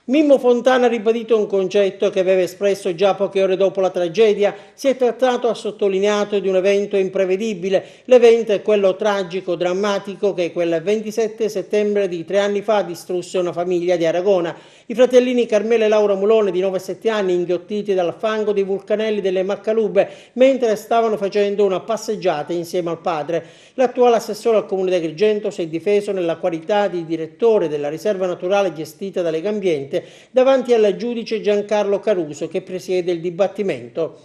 Mimmo Fontana ha ribadito un concetto che aveva espresso già poche ore dopo la tragedia. Si è trattato, ha sottolineato, di un evento imprevedibile. L'evento è quello tragico, drammatico che quel 27 settembre di 3 anni fa distrusse una famiglia di Aragona. I fratellini Carmelo e Laura Mulone, di 9 e 7 anni, inghiottiti dal fango dei vulcanelli delle Maccalube mentre stavano facendo una passeggiata insieme al padre. L'attuale assessore al comune di Agrigento si è difeso nella qualità di direttore della riserva naturale gestita da Legambiente davanti al giudice Giancarlo Caruso che presiede il dibattimento.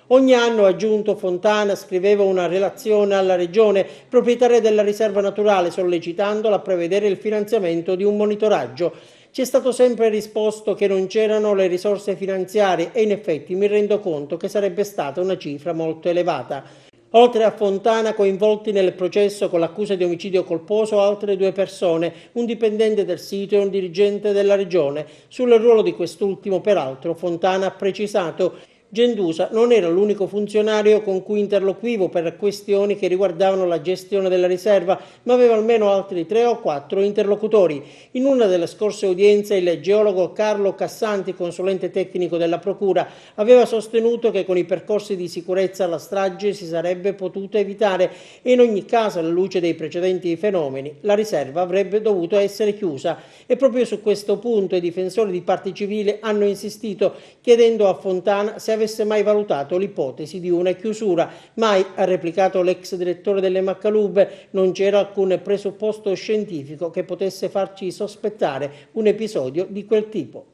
Ogni anno, ha aggiunto Fontana, scriveva una relazione alla regione proprietaria della riserva naturale sollecitandola a prevedere il finanziamento di un monitoraggio. Ci è stato sempre risposto che non c'erano le risorse finanziarie e in effetti mi rendo conto che sarebbe stata una cifra molto elevata. Oltre a Fontana, coinvolti nel processo con l'accusa di omicidio colposo altre 2 persone, un dipendente del sito e un dirigente della regione. Sul ruolo di quest'ultimo, peraltro, Fontana ha precisato: Gendusa non era l'unico funzionario con cui interloquivo per questioni che riguardavano la gestione della riserva, ma aveva almeno altri 3 o 4 interlocutori. In una delle scorse udienze il geologo Carlo Cassanti, consulente tecnico della Procura, aveva sostenuto che con i percorsi di sicurezza la strage si sarebbe potuta evitare e in ogni caso, alla luce dei precedenti fenomeni, la riserva avrebbe dovuto essere chiusa. E proprio su questo punto i difensori di Parte Civile hanno insistito, chiedendo a Fontana se avesse mai valutato l'ipotesi di una chiusura. Mai, ha replicato l'ex direttore delle Maccalube, non c'era alcun presupposto scientifico che potesse farci sospettare un episodio di quel tipo.